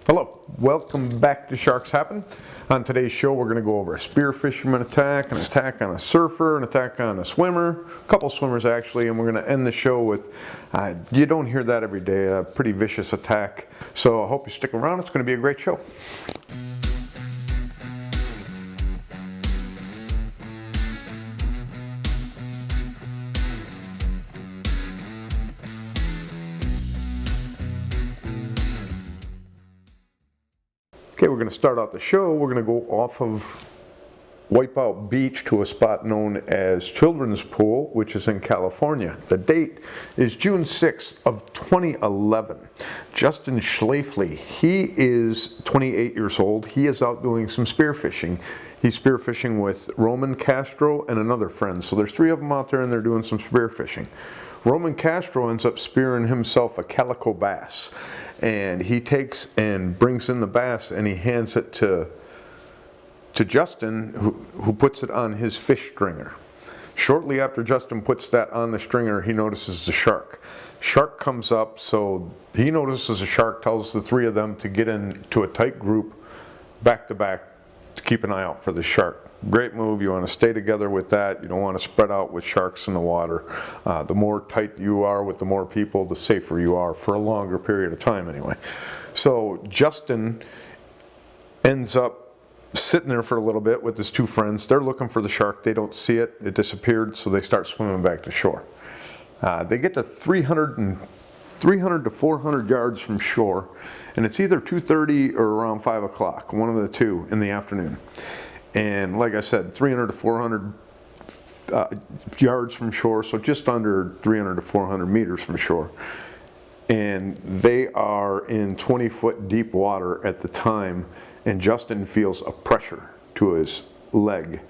Hello, welcome back to Sharks Happen. On today's show we're going to go over a spear fisherman attack, an attack on a surfer, an attack on a swimmer, a couple swimmers actually, and we're going to end the show with, you don't hear that every day, a pretty vicious attack. So I hope you stick around, it's going to be a great show. Okay, we're going to start out the show. We're going to go off of Wipeout Beach to a spot known as Children's Pool, which is in California. The date is June 6th of 2011. Justin Schlaefli, he is 28 years old. He is out doing some spearfishing. He's spearfishing with Roman Castro and another friend. So there's three of them out there and they're doing some spearfishing. Roman Castro ends up spearing himself a calico bass, and he takes and brings in the bass and he hands it to Justin, who puts it on his fish stringer. Shortly after Justin puts that on the stringer, he notices the shark. Shark comes up, so he notices a shark, tells the three of them to get into a tight group back to back to keep an eye out for the shark. Great move. You want to stay together with that. You don't want to spread out with sharks in the water. The more tight you are with the more people, the safer you are for a longer period of time anyway. So Justin ends up sitting there for a little bit with his two friends. They're looking for the shark. They don't see it. It disappeared, so they start swimming back to shore. They get to 300 to 400 yards from shore, and it's either 2:30 or around 5 o'clock, one of the two in the afternoon. And like I said, 300 to 400 yards from shore, so just under 300 to 400 meters from shore. And they are in 20-foot deep water at the time, and Justin feels a pressure to his leg.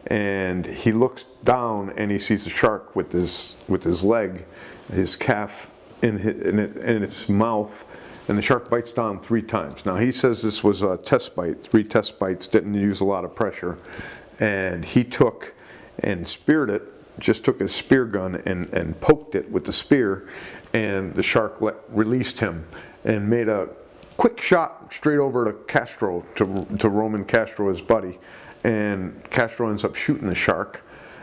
And he looks down and he sees the shark with his leg, his calf in its mouth. And the shark bites down 3 times. Now he says this was a test bite, 3 test bites, didn't use a lot of pressure. And he took and speared it, just took his spear gun and poked it with the spear, and the shark released him and made a quick shot straight over to Castro, to Roman Castro, his buddy. And Castro ends up shooting the shark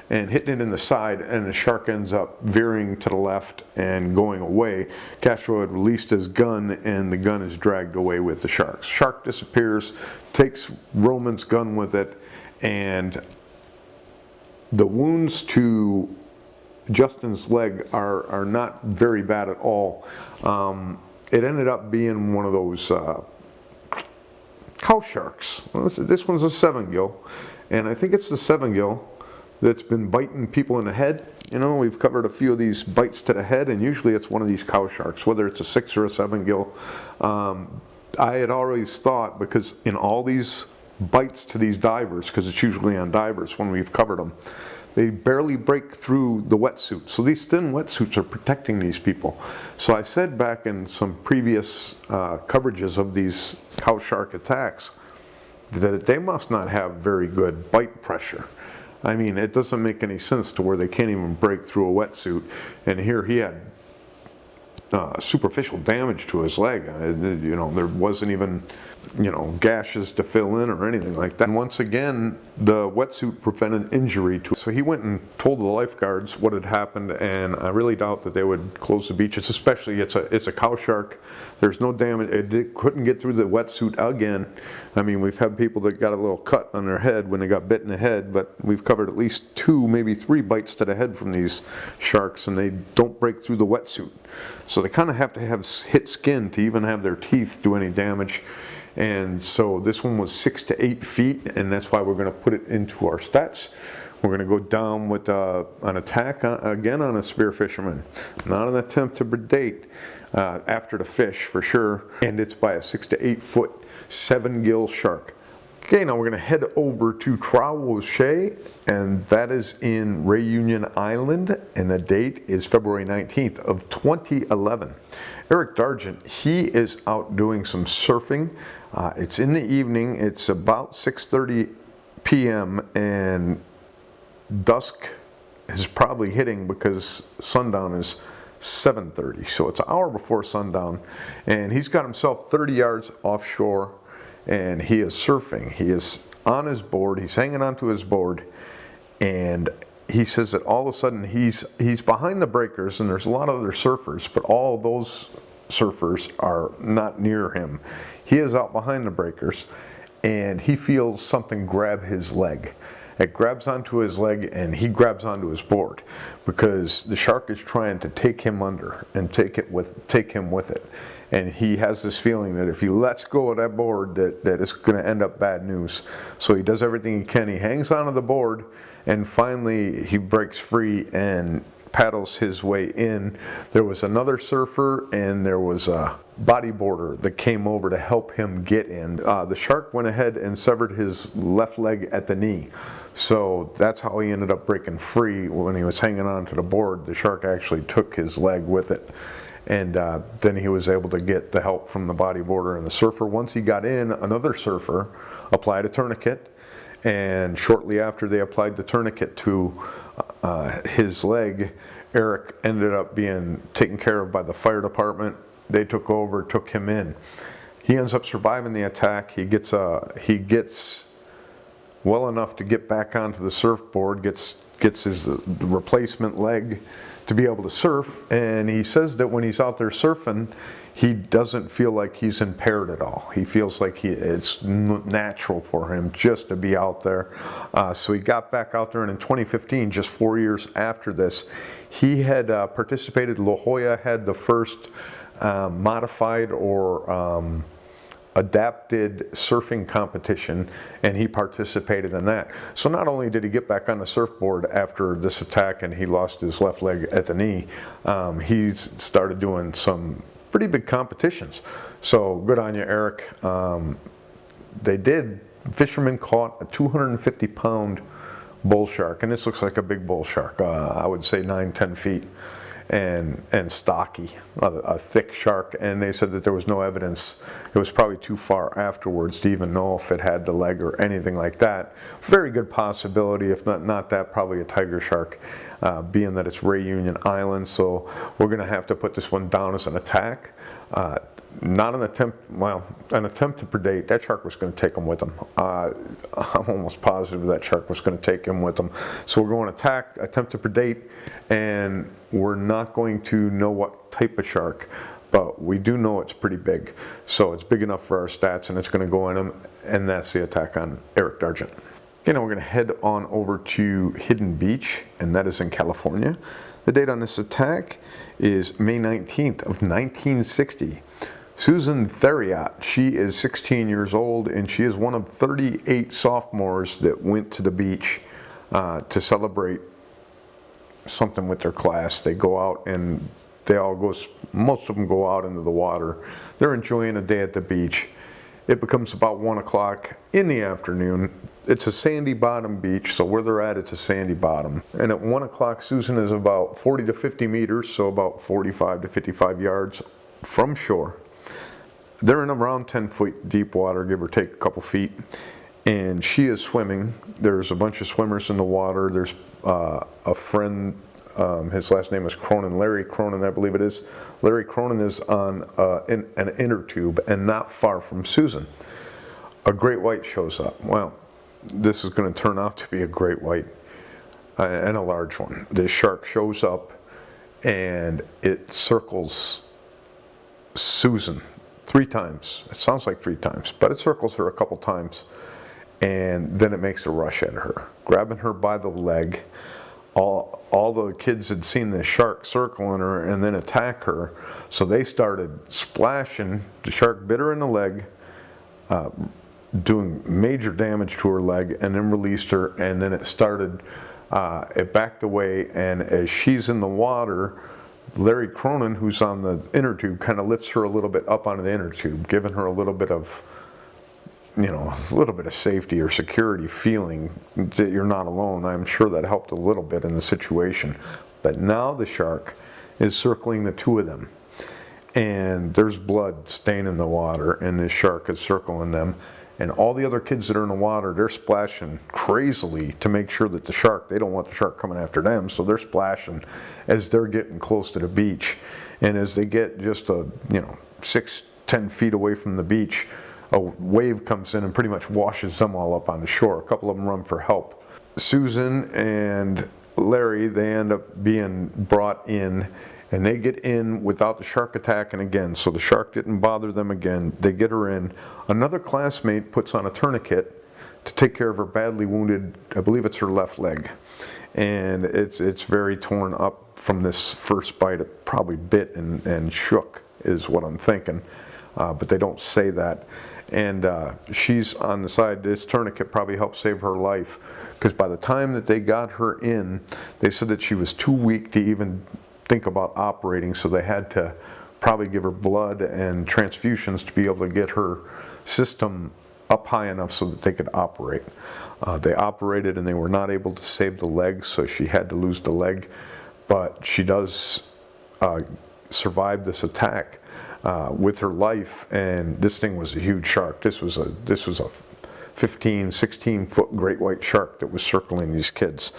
and hitting it in the side, and the shark ends up veering to the left and going away. Castro had released his gun, and the gun is dragged away with the shark. Shark disappears, takes Roman's gun with it, and the wounds to Justin's leg are not very bad at all. It ended up being one of those cow sharks. This one's a 7-gill, and I think it's the 7-gill that's been biting people in the head. You know, we've covered a few of these bites to the head, and usually it's one of these cow sharks, whether it's a 6 or a 7-gill. I had always thought, because in all these bites to these divers, because it's usually on divers when we've covered them, they barely break through the wetsuit. So these thin wetsuits are protecting these people. So I said back in some previous coverages of these cow shark attacks that they must not have very good bite pressure. I mean, it doesn't make any sense to where they can't even break through a wetsuit. And here he had superficial damage to his leg. You know, there wasn't even, you know, gashes to fill in or anything like that. And once again, the wetsuit prevented injury to him. So he went and told the lifeguards what had happened, and I really doubt that they would close the beaches, especially it's a cow shark. There's no damage. It couldn't get through the wetsuit again. I mean, we've had people that got a little cut on their head when they got bit in the head, but we've covered at least 2, maybe 3 bites to the head from these sharks, and they don't break through the wetsuit. So they kind of have to have hit skin to even have their teeth do any damage. And so this one was 6 to 8 feet, and that's why we're going to put it into our stats. We're going to go down with an attack again on a spear fisherman. Not an attempt to predate after the fish for sure, and it's by a 6 to 8 foot 7-gill shark. Okay, now we're going to head over to Jouaqin, and that is in Reunion Island, and the date is February 19th of 2011. Eric Dargent, he is out doing some surfing. It's in the evening. It's about 6:30 p.m. and dusk is probably hitting because sundown is 7:30. So it's an hour before sundown, and he's got himself 30 yards offshore, and he is surfing. He is on his board. He's hanging onto his board, and he says that all of a sudden he's behind the breakers, and there's a lot of other surfers, but all of those surfers are not near him. He is out behind the breakers, and he feels something grab his leg. It grabs onto his leg, and he grabs onto his board because the shark is trying to take him under and take him with it. And he has this feeling that if he lets go of that board, that it's going to end up bad news. So he does everything he can. He hangs onto the board, and finally he breaks free and paddles his way in. There was another surfer, and there was a bodyboarder that came over to help him get in. The shark went ahead and severed his left leg at the knee. So that's how he ended up breaking free. When he was hanging on to the board, the shark actually took his leg with it. And then he was able to get the help from the bodyboarder and the surfer. Once he got in, another surfer applied a tourniquet. And shortly after they applied the tourniquet to his leg, Eric ended up being taken care of by the fire department. They took over, took him in. He ends up surviving the attack. He gets well enough to get back onto the surfboard, gets his replacement leg to be able to surf, and he says that when he's out there surfing, he doesn't feel like he's impaired at all. He feels like it's natural for him just to be out there. So he got back out there, and in 2015, just 4 years after this, he had participated. La Jolla had the first modified or adapted surfing competition, and he participated in that. So not only did he get back on the surfboard after this attack and he lost his left leg at the knee, he started doing some pretty big competitions. So good on you, Eric. Fishermen caught a 250-pound bull shark, and this looks like a big bull shark. I would say 9-10 feet. And stocky, a thick shark, and they said that there was no evidence. It was probably too far afterwards to even know if it had the leg or anything like that. Very good possibility, if not that, probably a tiger shark, being that it's Reunion Island. So we're going to have to put this one down as an attack. Not an attempt, an attempt to predate. That shark was going to take him with him. I'm almost positive that shark was going to take him with him. So we're going to attack, attempt to predate, and we're not going to know what type of shark, but we do know it's pretty big. So it's big enough for our stats, and it's going to go in him, and that's the attack on Eric Dargent. Okay, now we're going to head on over to Hidden Beach, and that is in California. The date on this attack is May 19th of 1960. Susan Theriot, she is 16 years old, and she is one of 38 sophomores that went to the beach to celebrate something with their class. They go out, and most of them go out into the water. They're enjoying a day at the beach. It becomes about 1 o'clock in the afternoon. It's a sandy bottom beach, so where they're at, it's a sandy bottom. And at 1 o'clock, Susan is about 40 to 50 meters, so about 45 to 55 yards from shore. They're in around 10 foot deep water, give or take a couple feet, and she is swimming. There's a bunch of swimmers in the water. There's a friend, his last name is Cronin, Larry Cronin, I believe it is. Larry Cronin is on an inner tube and not far from Susan. A great white shows up. Well, this is going to turn out to be a great white and a large one. This shark shows up, and it circles Susan 3 times. It sounds like 3 times, but it circles her a couple times, and then it makes a rush at her, grabbing her by the leg. All the kids had seen the shark circling her and then attack her, so they started splashing. The shark bit her in the leg, doing major damage to her leg, and then released her, and then it backed away, and as she's in the water, Larry Cronin, who's on the inner tube, kind of lifts her a little bit up onto the inner tube, giving her a little bit of, a little bit of safety or security feeling that you're not alone. I'm sure that helped a little bit in the situation. But now the shark is circling the 2 of them, and there's blood staining the water, and this shark is circling them, And all the other kids that are in the water, they're splashing crazily to make sure that they don't want the shark coming after them, so they're splashing as they're getting close to the beach. And as they get just 6-10 feet away from the beach, a wave comes in and pretty much washes them all up on the shore. A couple of them run for help. Susan and Larry, they end up being brought in, and they get in without the shark attacking again, so the shark didn't bother them again. They get her in. Another classmate puts on a tourniquet to take care of her badly wounded, I believe it's her left leg, and it's very torn up from this first bite. It probably bit and shook is what I'm thinking, but they don't say that. And she's on the side. This tourniquet probably helped save her life, because by the time that they got her in, they said that she was too weak to even think about operating, so they had to probably give her blood and transfusions to be able to get her system up high enough so that they could operate. They operated and they were not able to save the leg, so she had to lose the leg, but she does survive this attack with her life. And this thing was a huge shark. This was a 15, 16 foot great white shark that was circling these kids.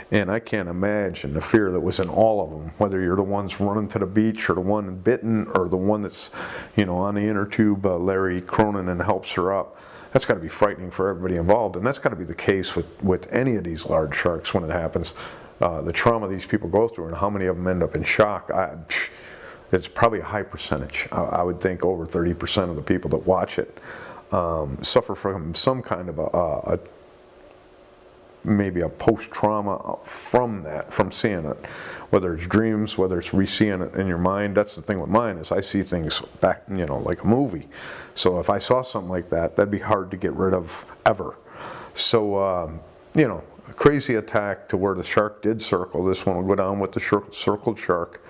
And I can't imagine the fear that was in all of them, whether you're the ones running to the beach or the one bitten or the one that's, on the inner tube, Larry Cronin, and helps her up. That's got to be frightening for everybody involved, and that's got to be the case with any of these large sharks when it happens. The trauma these people go through and how many of them end up in shock, it's probably a high percentage. I would think over 30% of the people that watch it suffer from some kind of maybe a post-trauma from seeing it, whether it's dreams, whether it's re-seeing it in your mind. That's the thing with mine, is I see things back, like a movie. So if I saw something like that, that'd be hard to get rid of ever. So, a crazy attack to where the shark did circle. This one will go down with the circled shark,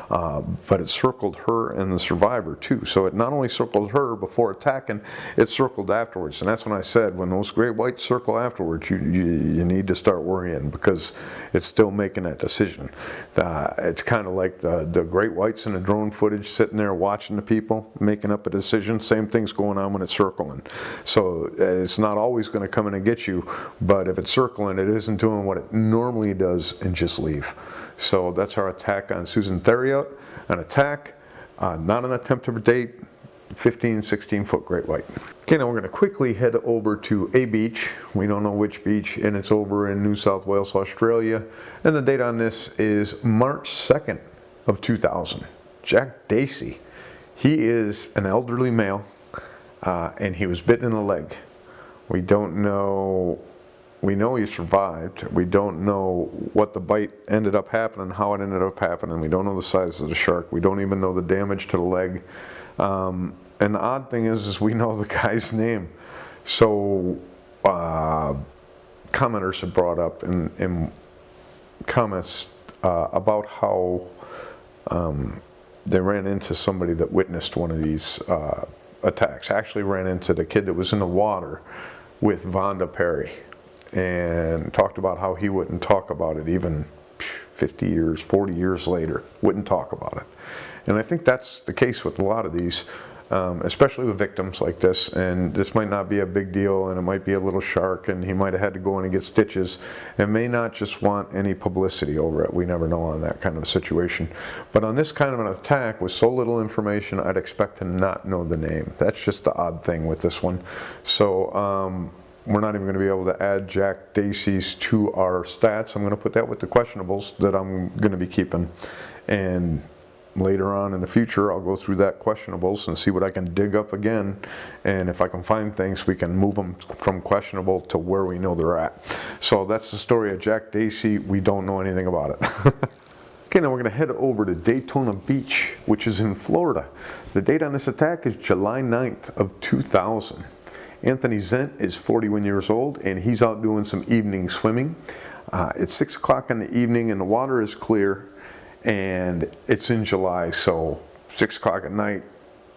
but it circled her and the survivor too. So it not only circled her before attacking, it circled afterwards. And that's when I said, when those great whites circle afterwards, you need to start worrying, because it's still making that decision. It's kind of like the great whites in the drone footage sitting there watching the people making up a decision. Same thing's going on when it's circling. So it's not always going to come in and get you, but if it's circling, it isn't doing what it normally does and just leave. So that's our attack on Susan Theriot. An attack, not an attempt to predate, 15, 16 foot great white. Okay, now we're going to quickly head over to a beach. We don't know which beach, and it's over in New South Wales, Australia. And the date on this is March 2nd of 2000. Jack Dasey, he is an elderly male, and he was bitten in the leg. We don't know. We know he survived. We don't know what the bite ended up happening, how it ended up happening. We don't know the size of the shark. We don't even know the damage to the leg. And the odd thing is we know the guy's name. So commenters have brought up in comments about how they ran into somebody that witnessed one of these attacks. Actually ran into the kid that was in the water with Vonda Perry, and talked about how he wouldn't talk about it even 50 years, 40 years later, wouldn't talk about it. And I think that's the case with a lot of these, especially with victims like this. And this might not be a big deal, and it might be a little shark, and he might have had to go in and get stitches, and may not just want any publicity over it. We never know on that kind of a situation. But on this kind of an attack with so little information, I'd expect to not know the name. That's just the odd thing with this one. So we're not even going to be able to add Jack Dasey's to our stats. I'm going to put that with the questionables that I'm going to be keeping. And later on in the future, I'll go through that questionables and see what I can dig up again. And if I can find things, we can move them from questionable to where we know they're at. So that's the story of Jack Dasey. We don't know anything about it. Okay, now we're going to head over to Daytona Beach, which is in Florida. The date on this attack is July 9th of 2000. Anthony Zent is 41 years old, and he's out doing some evening swimming. It's 6 o'clock in the evening, and the water is clear, and it's in July, so 6 o'clock at night,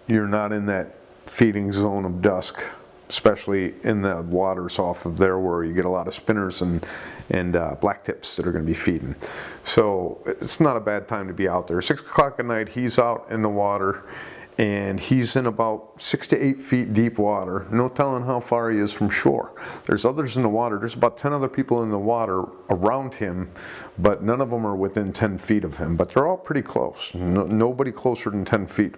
you're not in that feeding zone of dusk, especially in the waters off of there where you get a lot of spinners and black tips that are going to be feeding. So it's not a bad time to be out there. 6 o'clock at night, he's out in the water, and he's in about 6 to 8 feet deep water. No telling how far he is from shore. There's others in the water. There's about 10 other people in the water around him, but none of them are within 10 feet of him. But they're all pretty close. Nobody closer than 10 feet.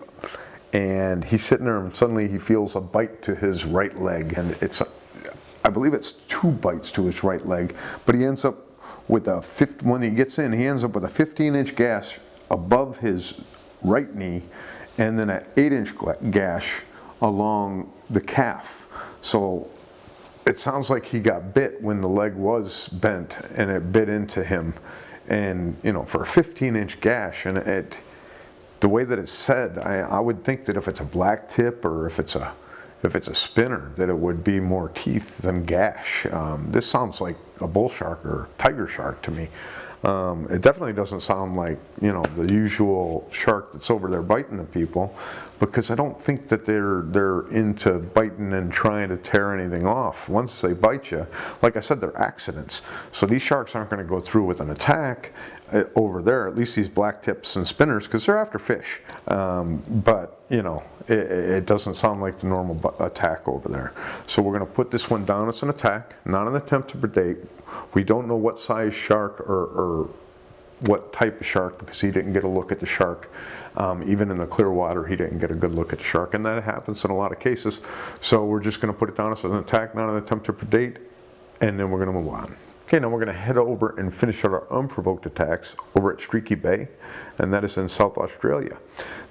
And he's sitting there, and suddenly he feels a bite to his right leg, and I believe it's 2 bites to his right leg. But he ends up with when he gets in, he ends up with a 15-inch gash above his right knee, and then an 8-inch gash along the calf. So it sounds like he got bit when the leg was bent and it bit into him. And you know, for a 15-inch gash, and the way that it's said, I would think that if it's a black tip or if it's a spinner, that it would be more teeth than gash. This sounds like a bull shark or tiger shark to me. It definitely doesn't sound like, you know, the usual shark that's over there biting the people, because I don't think that they're into biting and trying to tear anything off. Once they bite you, like I said, they're accidents. So these sharks aren't going to go through with an attack over there, at least these black tips and spinners, because they're after fish. But, you know, it doesn't sound like the normal attack over there. So we're going to put this one down as an attack, not an attempt to predate. We don't know what size shark or what type of shark, because he didn't get a look at the shark. Even in the clear water, he didn't get a good look at the shark, and that happens in a lot of cases. So we're just going to put it down as an attack, not an attempt to predate, and then we're going to move on. Okay, now we're going to head over and finish out our unprovoked attacks over at Streaky Bay, and that is in South Australia.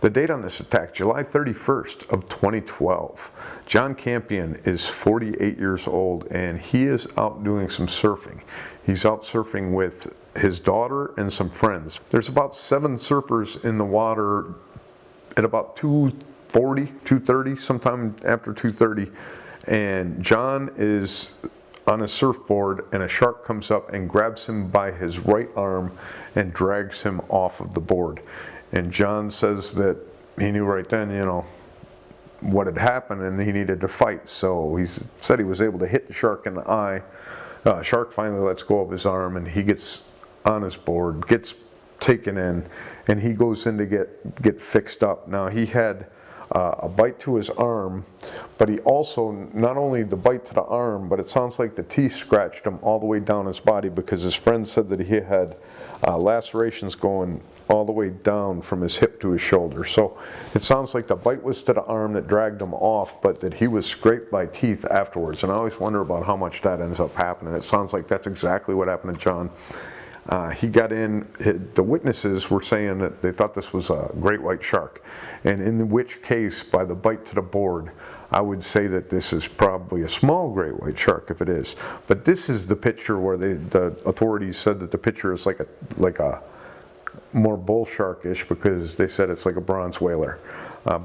The date on this attack, July 31st of 2012. John Campion is 48 years old, and he is out doing some surfing. He's out surfing with his daughter and some friends. There's about 7 surfers in the water at about 2:40, 2:30, sometime after 2:30, and John is on a surfboard, and a shark comes up and grabs him by his right arm and drags him off of the board. And John says that he knew right then, you know, what had happened, and he needed to fight. So he said he was able to hit the shark in the eye. Shark finally lets go of his arm, and he gets on his board, gets taken in, and he goes in to get fixed up. Now, he had a bite to his arm, but he also, not only the bite to the arm, but it sounds like the teeth scratched him all the way down his body, because his friend said that he had lacerations going all the way down from his hip to his shoulder. So it sounds like the bite was to the arm that dragged him off, but that he was scraped by teeth afterwards. And I always wonder about how much that ends up happening. It sounds like that's exactly what happened to John. He got in, the witnesses were saying that they thought this was a great white shark, and in which case, by the bite to the board, I would say that this is probably a small great white shark if it is. But this is the picture where the authorities said that the picture is like a more bull sharkish, because they said it's like a bronze whaler.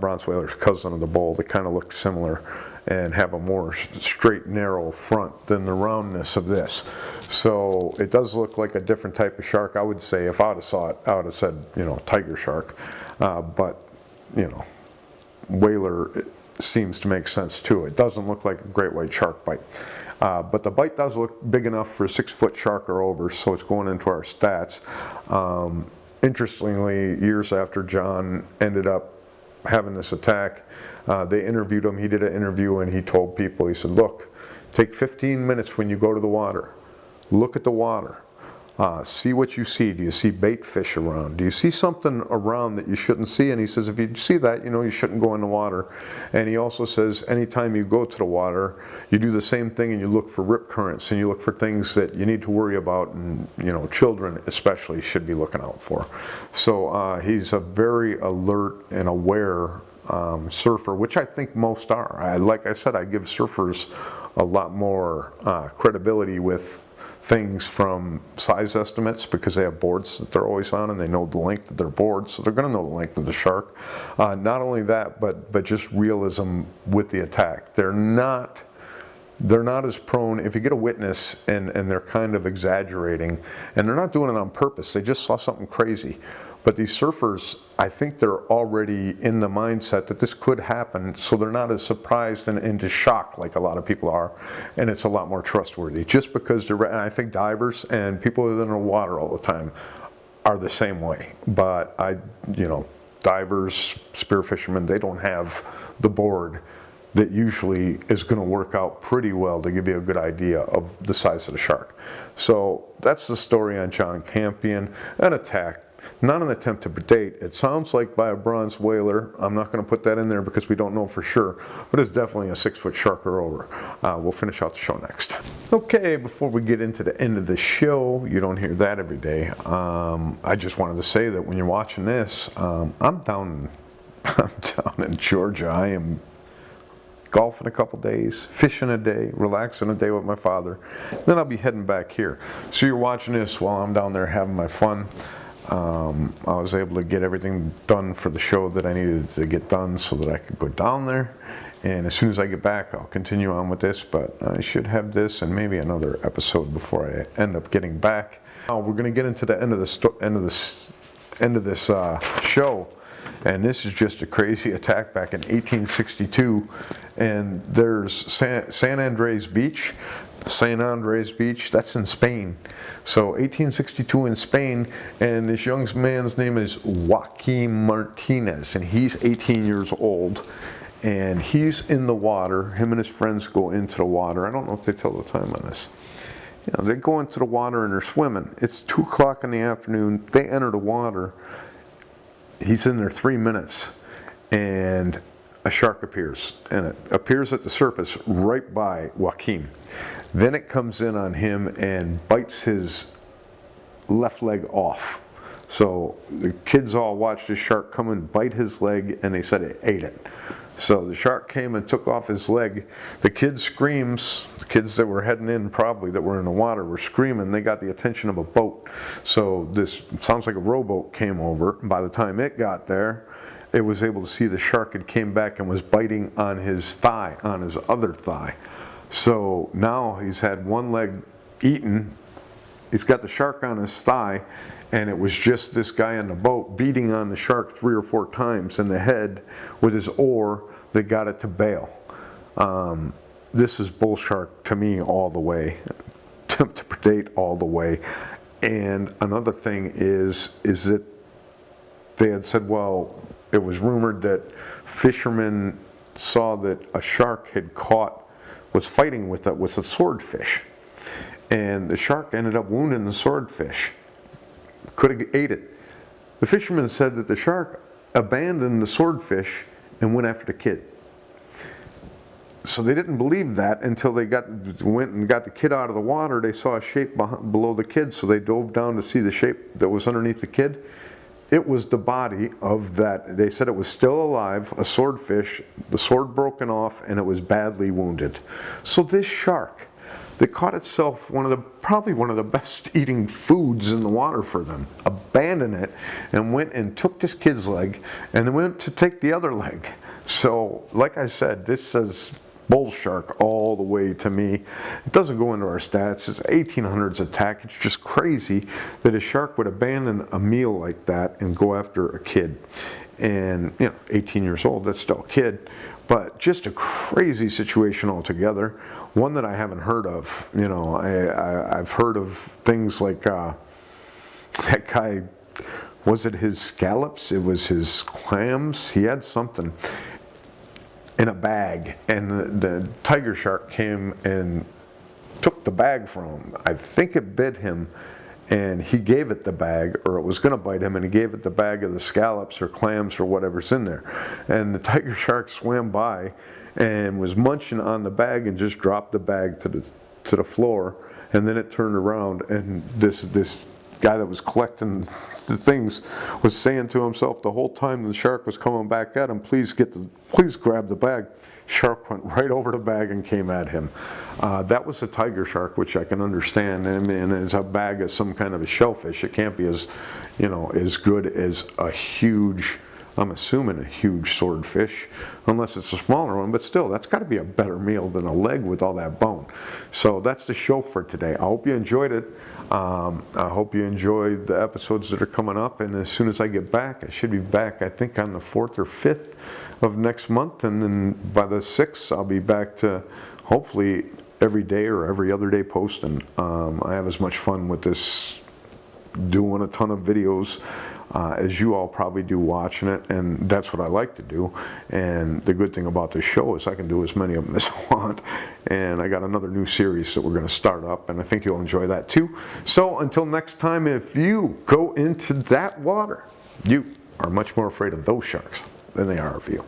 Bronze whaler's cousin of the bull. They kind of look similar and have a more straight, narrow front than the roundness of this. So it does look like a different type of shark. I would say, if I would have saw it, I would have said, you know, tiger shark. But, you know, whaler seems to make sense too. It doesn't look like a great white shark bite. But the bite does look big enough for a 6-foot shark or over, so it's going into our stats. Interestingly, years after John ended up having this attack, they interviewed him. He did an interview, and he told people, he said, look, take 15 minutes when you go to the water. Look at the water. See what you see. Do you see bait fish around? Do you see something around that you shouldn't see? And he says, if you see that, you know you shouldn't go in the water. And he also says, anytime you go to the water, you do the same thing, and you look for rip currents, and you look for things that you need to worry about, and you know, children especially should be looking out for. So he's a very alert and aware surfer, which I think most are. Like I said, I give surfers a lot more credibility with things from size estimates, because they have boards that they're always on, and they know the length of their board, so they're going to know the length of the shark. Not only that, but just realism with the attack. They're not as prone, if you get a witness and they're kind of exaggerating, and they're not doing it on purpose, they just saw something crazy. But these surfers, I think they're already in the mindset that this could happen, so they're not as surprised and into shock like a lot of people are, and it's a lot more trustworthy. Just because they're, and I think divers and people that are in the water all the time are the same way. But divers, spear fishermen, they don't have the board that usually is going to work out pretty well to give you a good idea of the size of the shark. So that's the story on John Campion. An attack, not an attempt to predate. It sounds like by a bronze whaler. I'm not going to put that in there because we don't know for sure, but it's definitely a 6-foot shark or over. We'll finish out the show next. Okay, before we get into the end of the show, you don't hear that every day. I just wanted to say that when you're watching this, I'm down in Georgia. I am golfing a couple days, fishing a day, relaxing a day with my father. Then I'll be heading back here. So you're watching this while I'm down there having my fun. I was able to get everything done for the show that I needed to get done so that I could go down there. And as soon as I get back, I'll continue on with this, but I should have this and maybe another episode before I end up getting back. We're going to get into the end of this show. And this is just a crazy attack back in 1862, and there's San Andres Beach, that's in Spain. So 1862 in Spain, and this young man's name is Jouaqin Martinez, and he's 18 years old, and he's in the water. Him and his friends go into the water. I don't know if they tell the time on this. You know, they go into the water and they're swimming. It's 2 o'clock in the afternoon. They enter the water. He's in there 3 minutes, and a shark appears, and it appears at the surface right by Jouaqin. Then it comes in on him and bites his left leg off. So the kids all watched the shark come and bite his leg, and they said it ate it. So the shark came and took off his leg. The kids screams, the kids that were heading in probably that were in the water were screaming. They got the attention of a boat. So this, it sounds like a rowboat came over. By the time it got there, it was able to see the shark had came back and was biting on his thigh, on his other thigh. So now he's had one leg eaten. He's got the shark on his thigh, and it was just this guy in the boat beating on the shark 3 or 4 times in the head with his oar that got it to bail. This is bull shark to me all the way, attempt to predate all the way. And another thing is that they had said, well, it was rumored that fishermen saw that a shark was fighting with a swordfish. And the shark ended up wounding the swordfish. Could have ate it. The fishermen said that the shark abandoned the swordfish and went after the kid. So they didn't believe that until they went and got the kid out of the water. They saw a shape below the kid, so they dove down to see the shape that was underneath the kid. It was the body of that. They said it was still alive, a swordfish, the sword broken off, and it was badly wounded. So this shark that caught itself probably one of the best eating foods in the water for them, abandoned it and went and took this kid's leg and then went to take the other leg. So like I said, this says bull shark all the way to me. It doesn't go into our stats. It's 1800s attack. It's just crazy that a shark would abandon a meal like that and go after a kid. And 18 years old, that's still a kid, but just a crazy situation altogether. One that I haven't heard of. I've heard of things like that guy, was it his scallops? It was his clams. He had something in a bag, and the tiger shark came and took the bag from him. I think it bit him, and he gave it the bag, or it was going to bite him, and he gave it the bag of the scallops or clams or whatever's in there. And the tiger shark swam by and was munching on the bag and just dropped the bag to the floor, and then it turned around, and this guy that was collecting the things was saying to himself the whole time the shark was coming back at him, please grab the bag. Shark went right over the bag and came at him. That was a tiger shark, which I can understand. I mean, it's a bag of some kind of a shellfish. It can't be as good as a huge, I'm assuming a huge swordfish, unless it's a smaller one, but still, that's got to be a better meal than a leg with all that bone. So that's the show for today. I hope you enjoyed it. I hope you enjoyed the episodes that are coming up, and as soon as I get back, I should be back, I think, on the 4th or 5th of next month, and then by the 6th, I'll be back to hopefully every day or every other day posting. I have as much fun with this, doing a ton of videos. as you all probably do watching it, and that's what I like to do. And the good thing about this show is I can do as many of them as I want. And I got another new series that we're going to start up, and I think you'll enjoy that too. So until next time, if you go into that water, you are much more afraid of those sharks than they are of you.